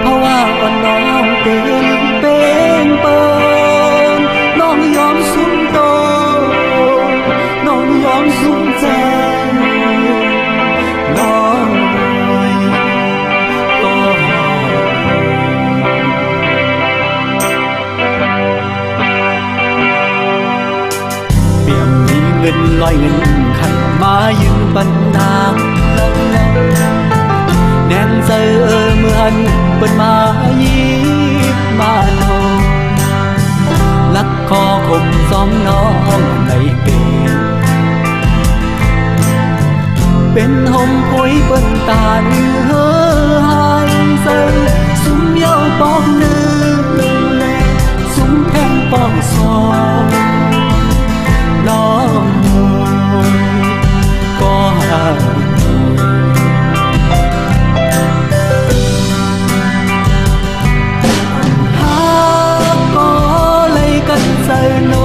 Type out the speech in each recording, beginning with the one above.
เพราะว่าอ่อนน้องเป็นเปินน้องยอมสุมโตน้องยอมสุมใจน้องก็เปี่ยมมีเงินลอยเงินขันมายืมปันนางแน่นใจเมื่อหันเปิดมายิบมาโนลักคอคมซ้อมน้องในเกณฑ์เป็นหมผุยเปิ้นตาเนื้อหายใส่ซุ้มเย้าปอกเนื้อซุ้มแทงปอกซองน้องก็หาเซโน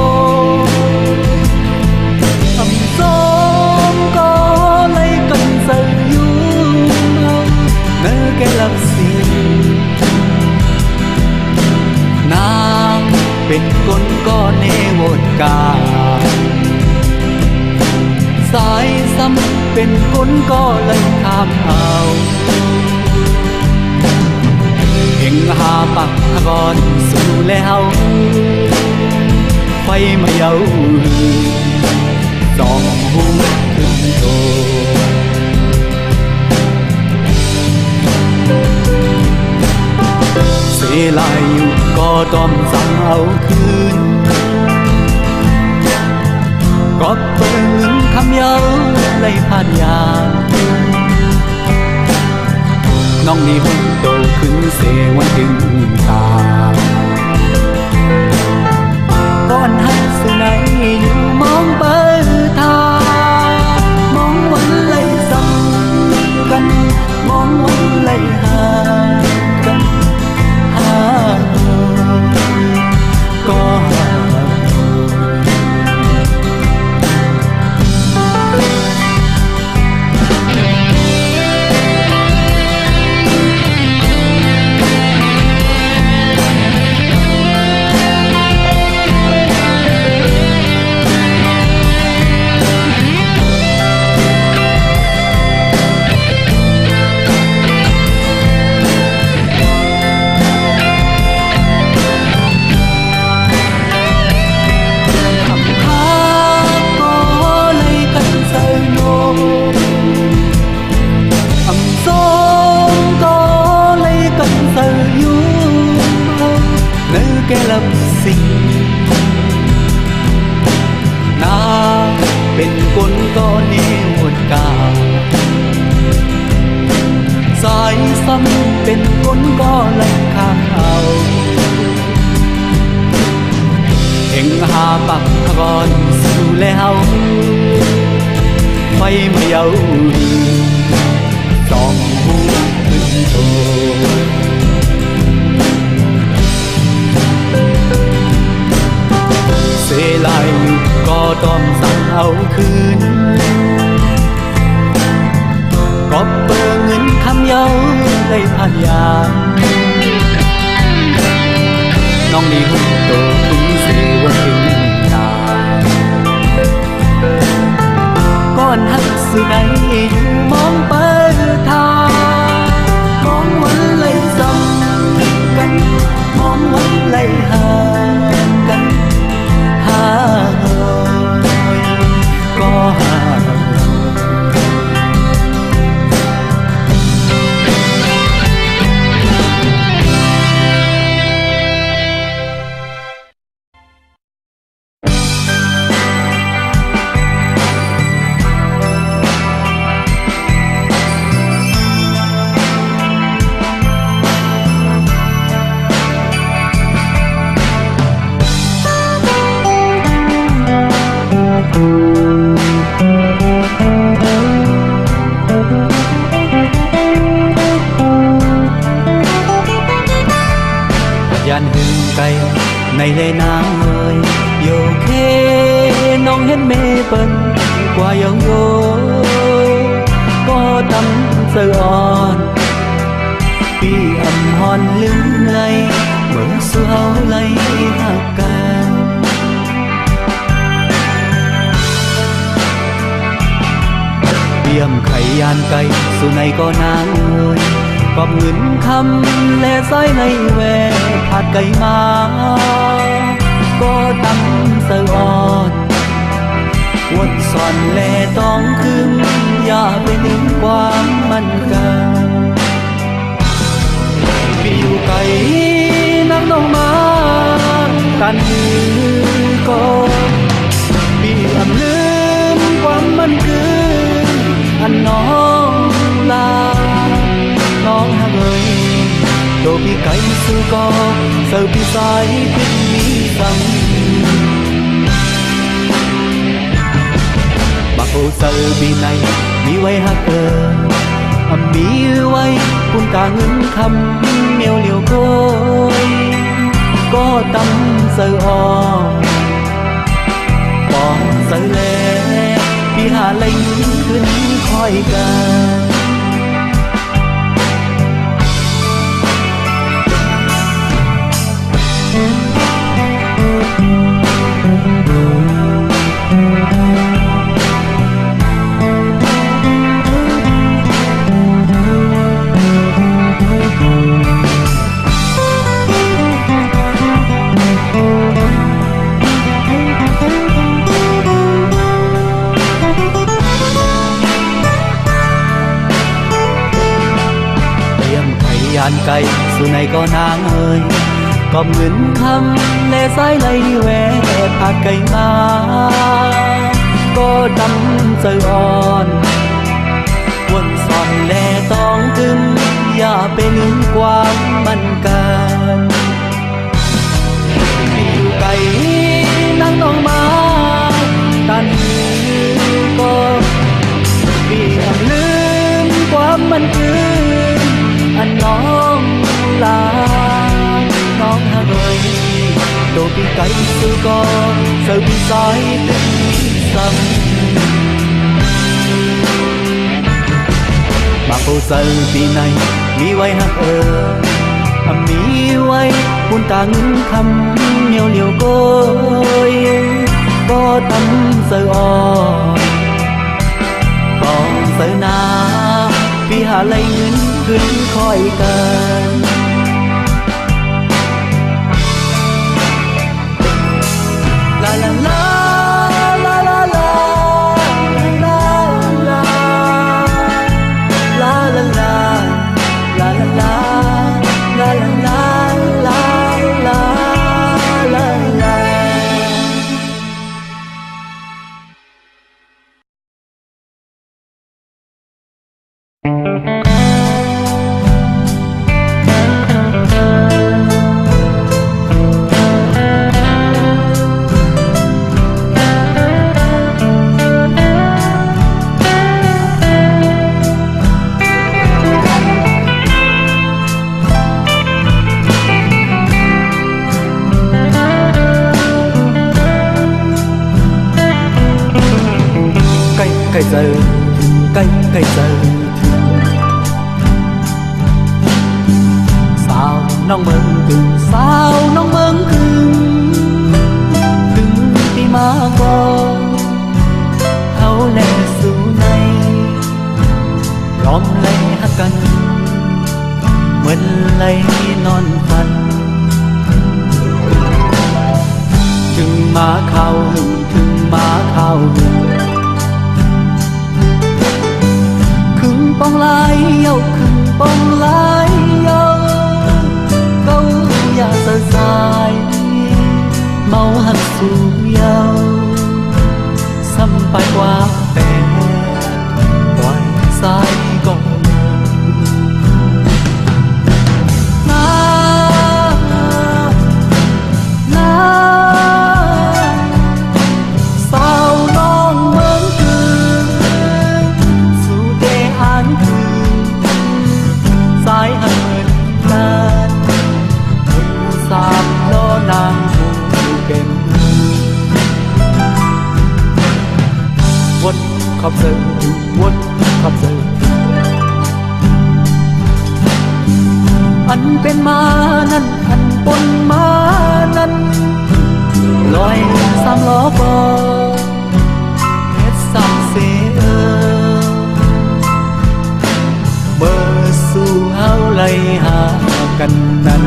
ทำซ้อมก็เลยกันเซยูเนื้อแกลับสินางเป็นคนก็เนวดกาสายซ้ำเป็นคนก็เลยข้ามเอาเพ่งหาปักก่อนสู่แล้วไฟมาเย้าสองหูขึ้นโตเสียลายอยู่ก็ต้องสั่งเอาคืนก็เปิงคำเย้าเลยผ่านยาน้องนี่หุ่นโตขึ้นเสวันถึงตาก่อนหักสุนัยอยู่มองเปิดทามองวันไหลซ้ำกันมองวันไหลห่างกันห่างก็ห่างแกลับสิ่งนาเป็นคนก็เนวดกาสายซ้ำเป็นคนก็ไล่ข้างเอาเพ่งหาปักก่อนสู่แล้วไฟมาเย้าสองหูขึ้นโตเสียลายอยู่ก็ต้องสั่งเอาคืนก็เปิงเงินคำเย้าได้ผ่านยามน้องนี่หุ่นโตขึ้นเสวันถึงตาก่อนหักสุนัยอยู่มองเปิดทามองวันไหลซ้ำกันมองวันไหลห่างกันก็ห่างยันหึงไกลในเลยนางเอ่ยโยเคน้องเห็นเมเปิ้นกว่ายังโยก็ตำเสืออ่อนปีอำห còn lưng lay mở xóa lấy hạt càng tiêm khay an cay dù này có nắng ơi cọp ngấn khăm lẽ dõi này về hạt cây má có tắm sơ on quần son lẽ tong khưngอย่าไปลืมความมันกันพี่อยู่ไกลนักน้องมากันยืนก็พี่อำลืมความมันคืออันน้องลาน้องห่างเอ่ยโดพี่ไกลซื้อก็เสิร์ฟพี่สายพิษนี้ซ้ำบากโอเสิร์ฟปีไหนมีไว้หักมีไว้คุณกาเงินคำเมียวเหลียวโกยก็ตำเสืออปองเสือแลพี่หาเล่งขึ้นคอยกันยานไกลสู่ในก็นางเอ่ยกอบเงินคำและสายไหลแหวกผักไก่มาก็ดำเจออ่อนวนซ่อนและต้องถึงอย่าไปลืมความมันกันพี่อยู่ไกลนั่งน้องมากันก็พี่ทำลืมความมันคืออันน้องลาน้องห่างเอ่ยโดพี่ไกลซื้อก็เสิร์ฟพี่สายเป็นซ้ำมาโปเสิร์ฟปีไหนมีไว้หักมีไว้คุณตาเงินคำเหนียวเหลียวโกยก็ทำเสิร์ฟก็เสิร์ฟนาพี่หาไหลเงินขึ้นคอยกันลาลาลาลาลาลาลาลาลาลาลาลาลาลาลาลาลาลาcây giờ cây giờ sao nong mừng từng sao nong mừng từng đi mà qua thâu lệ su này gom lấy hát canh mình lấy non phần chừng má khao bóng lái yêu khừng bóng lái yêu câu ya sơ sai mau hắt su yêu sampai qua bè ngoài sai còn khắp giờ quất khắp giờ anh นเป็นมานั้นอันปนมานั้นลอยสามล้อบอเฮ็ดสามเสียเบอร์สู่เฮาไล่หากันนั้น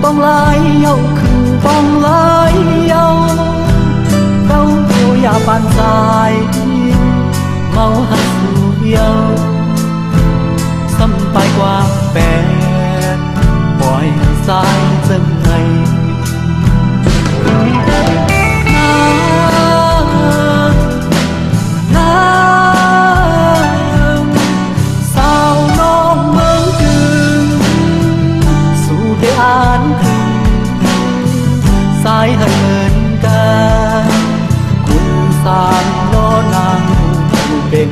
ปองลายเยาคือปองลายเยาเก้าผู้ยาปานสายเมาหักสู่เยาซ้ำไปกว่าแปดปล่อยสายจังไงสายให้เหมือนกันคุณสามล้อนางผู้เบ่ง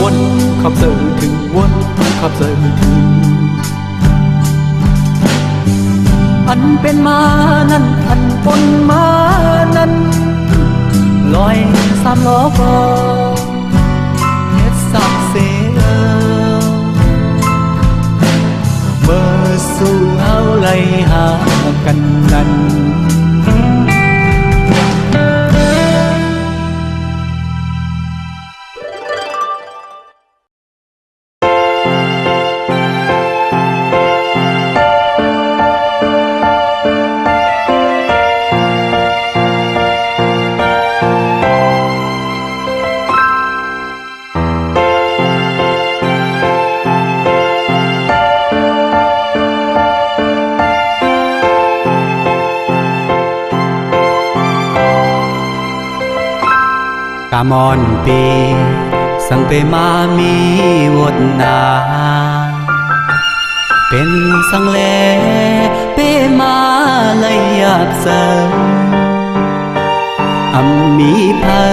วนขับเสยถึงวนขับเสยถึงอันเป็นมานั้นอันปนมานั้นลอยสามล้อก็เฮ็ดสักเสียเมื่อสู่เฮาไล่หากันนั้นกามอนปีสังเปมามีวดนาเป็นสังเลเปมาเลยอยากเสริมอำมีเพอ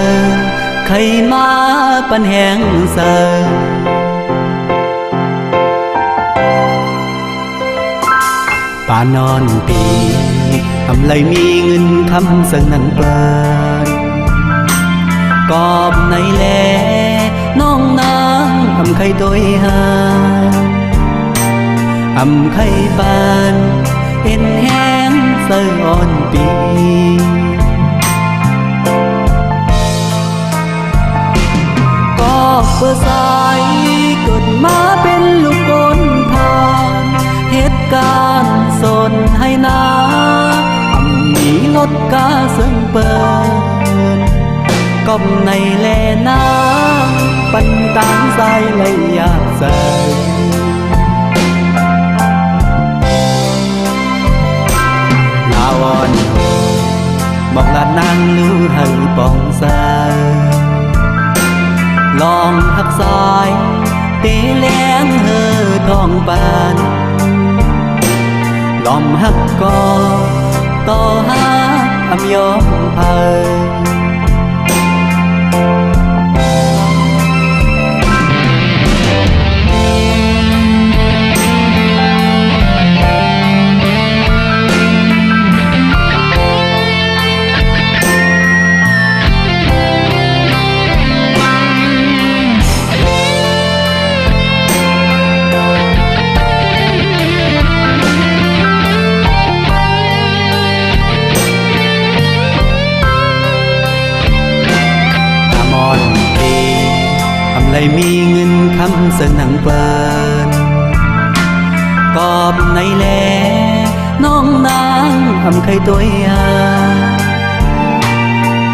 ใครมาปันแหงเสริมป่านอนปีอำเลยมีเงินคำเสนันเปิดกอบในแลน้องนางอำไข่ตัวหาอำไข่ปานเห็นแห้งเสื่ออ่อนปีก็เพื่อสายเกิดมาเป็นลูกคนพานเหตุการณ์สนให้นาอำมีรถกาซึ่งเปิดก้มในแลน้ำปันตางสายเลยอยากใส่ลาวอนโหบอกลานางรู้ให้ปองสายลองหักสายตีแหลงเฮอทองปานลอมหักก็ต่อหาอำยอมเพอเลยมีเงินคำเสนังเปินกอบในแลน้องนางอำไข่ตัวหา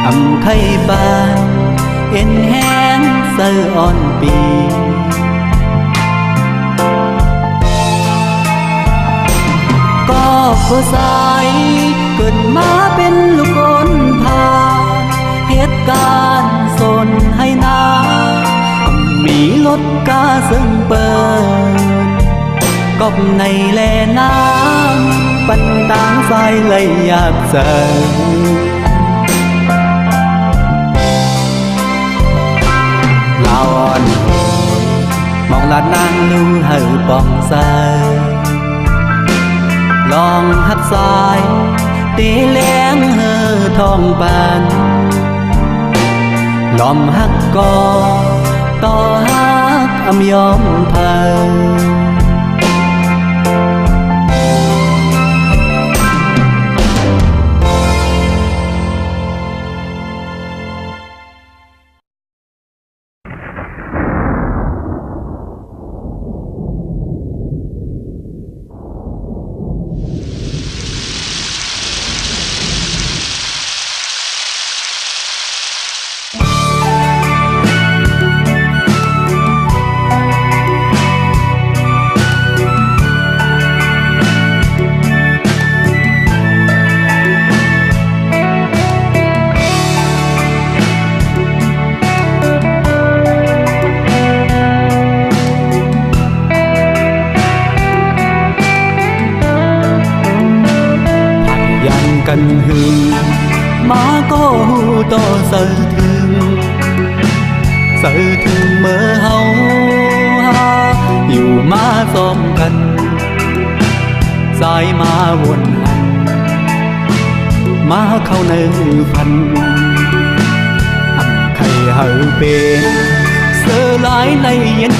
อำไข่ปานเห็นแห้งเสื่ออ่อนปีก็ผู้สายเกิดมาเป็นลูกคนพาเห ngày lẻ nắng vẫn tán phai lấy nhạc dần lao on hồi mong là nàng lưu hở bóng dài lòng hát dài tí lén hơ thong bàn lòng hát co to hát âm yóm thơ cần hương má có to sợ thương mơ hậu ha dù má xóm cần dài má buồn hằn má khâu nơi phần thầy hậu bên sơ lái này yên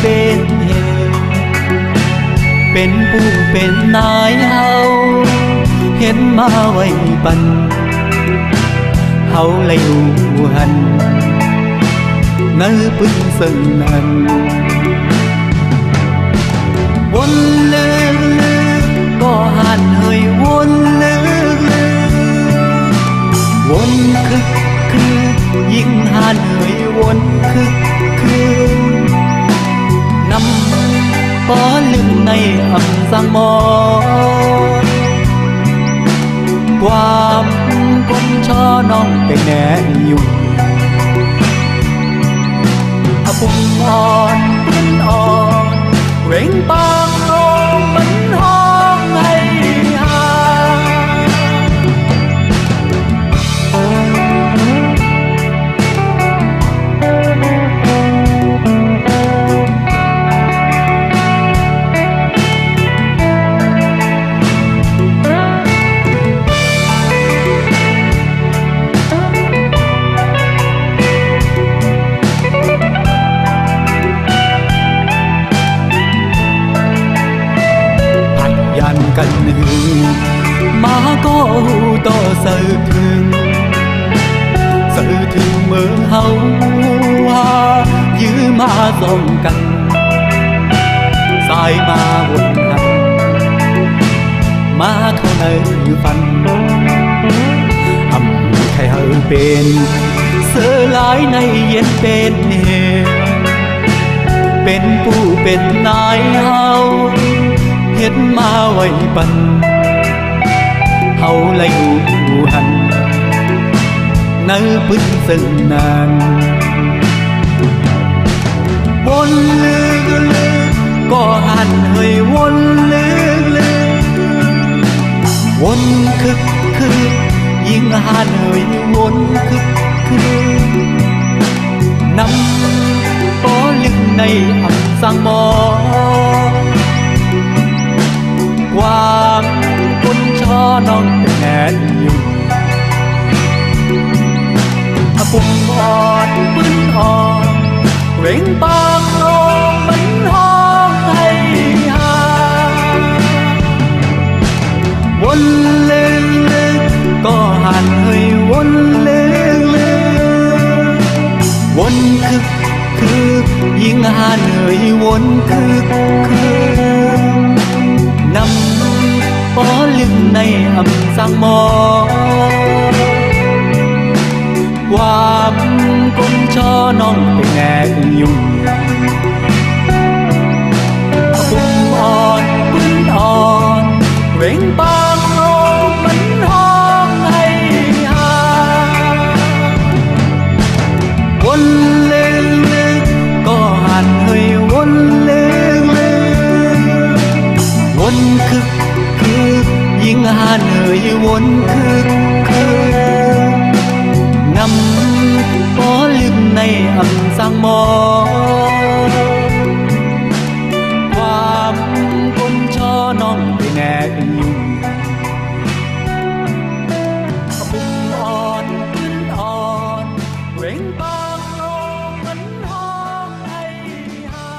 bên bu bên nái hậu hiến ma quay bần hậu lấy hằn nơi bước sân hằn buồn lư có hàn hơi buồn lư buồn khưยิ่งhàn hơi buồn khư năm có lưng này ẩm sang mòความคนช่อน้องไปแน่อยู่ปุ่มอ่อนปุ่มอ่อนเร่งปางลงมันห้องให้หาcần hương má có to sợ thương mơ hậu ha như má dòng cần sai má buồn hằn má không nơi phần ẩm khai hở bên sơ lái này yên bên pu bên nái hậu hiến ma quay bần hậu lấy hằn nơi bước sân nàn buồn lư có hàn hơi buồn lư buồn khưยิ่งhàn hơi buồn khư năm có lưng này ẩm sang mòความคนช่อน้องเป็นแน่อยู่ปุ่มอ่อนปืนอ่อนเร่งปากลงมันห้องให้หาวนลึกก็หันเฮยวนลึกวนคือยิ่งหันเฮยวนคือnăm có lưng này ẩm sang mòความคนช่อน้องไปแน่อยู่ปุ่มอ่อนปืนอ่อนเร่งปางลงมันห้องให้หาวนลึกก็หันเฮยวนลึกวน วนคือngắm bó lưng này ẩm sang mòความคนช่อน้องไปแน่อยู่บุญอ่อนขึ้นอ่อนเร่งบางลงมันห้องให้หา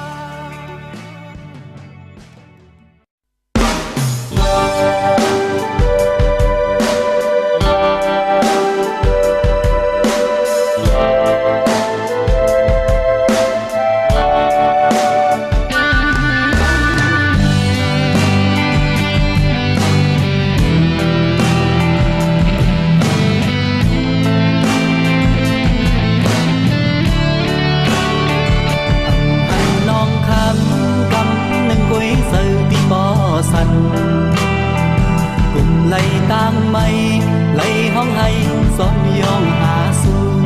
lấy tang mây lấy hóng hay xóm yong hạ xuống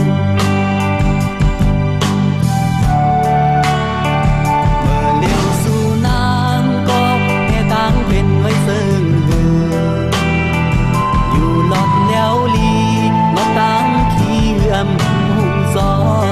mờ liều su nang có nghe tang bên với sương hừ dù lọt leo ly nó tang khi âm hùng gió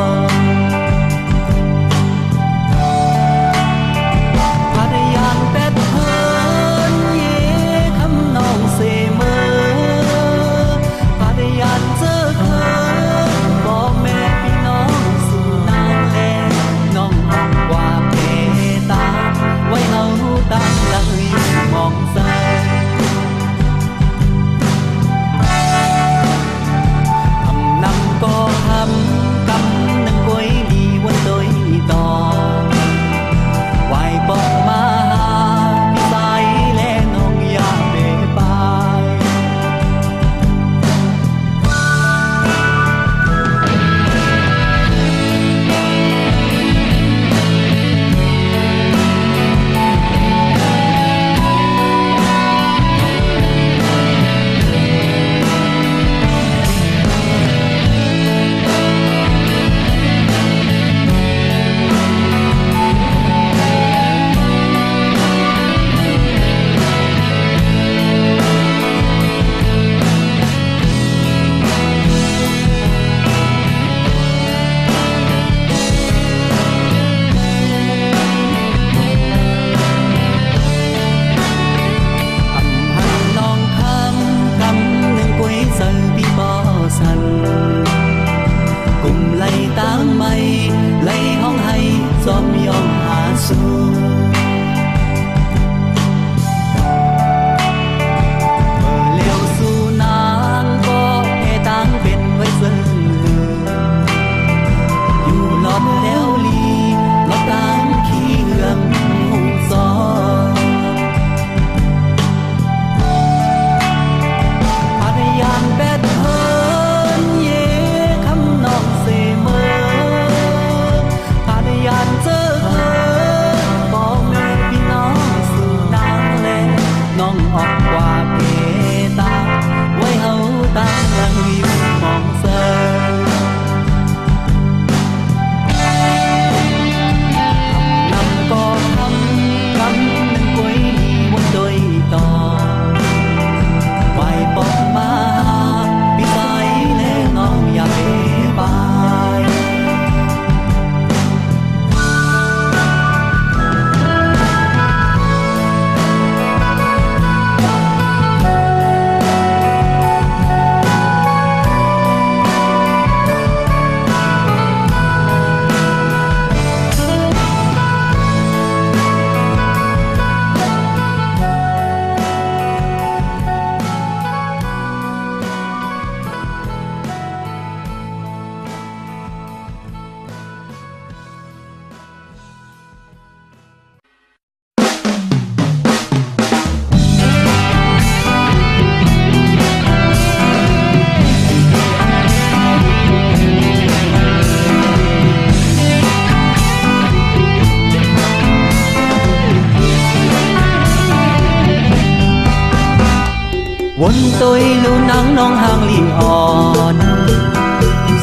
วนtôi lưu nắng nong hàng lì hòn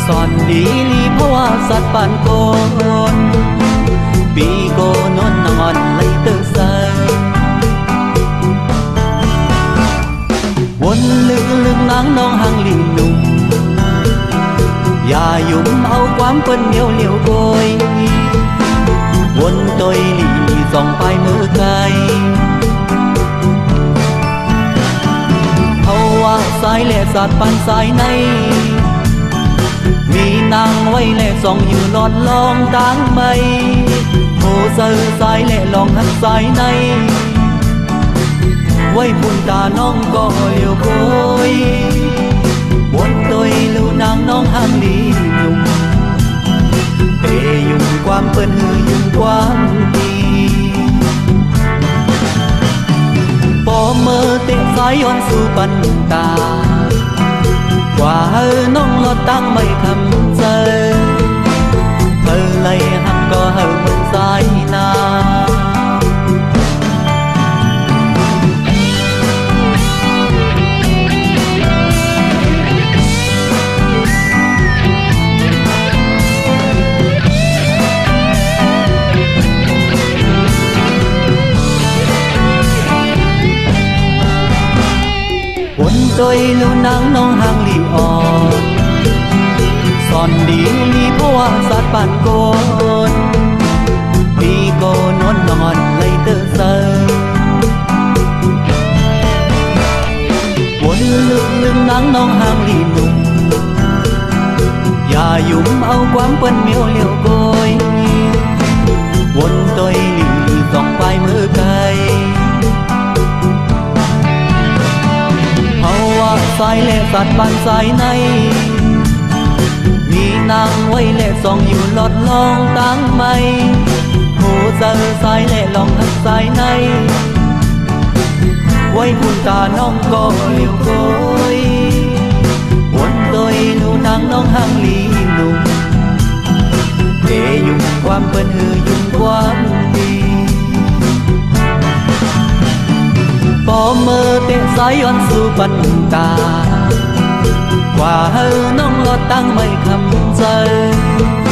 sòn đi liเพราะว่าสัตว์ปานโกนปีโกนนนอนไล่เตอใสวน lưng lưng nắng non hàng lì nùng và dùng áo quán phân miêu liều côi quân tôi lì dòng bay mưa cay hầu à sai lệ giạt pan sai nayมีนางไว้แลส่องอยู่นอนลองตั้งไม่โหเซอสายแลลองหักสายในไว้บุญตาน้องก็เลี้ยวโกยวนตัวลูนางน้องห้างดียุ่งเปยุ่งความเปิ้นหือยุ่งความดีปอเมื่อเตะสายย้อนสู่ปันตาว่าเฮอน้องลอดตั้งไม่คำเจอเธอเลยหักก็เฮอเหมือนสายนาวนtôi lưu nắngน้องห่างลีอ่อนสอนดีลีเพราะว่าสัตว์ป่านโกนปีโกนวนนอนเลยเตอเซอวนลึกลึกnắngน้องห่างลีหนุ่มอย่ายุ่มเอาความเปิ้นเมียวเลี้ยวโกยวนtôiลีส่องไปมือไกลสายเล่สัตว์บ้านสายในมีนางไว้เล่ส่องอยู่หลอดลองตั้งไม่หูเจอสายเล่ลองหักสายในไว้คุณตาน้องก็เลี้ยวโกยวนตัวลูนางน้องห่างลีหนุ่มเดยุ่งความเปิ้นหือยุ่งความดีปอเมื่อเตะสายย้อนสู่ปันตากว่าเฮอน้องลอดตั้งไม่คำเจอ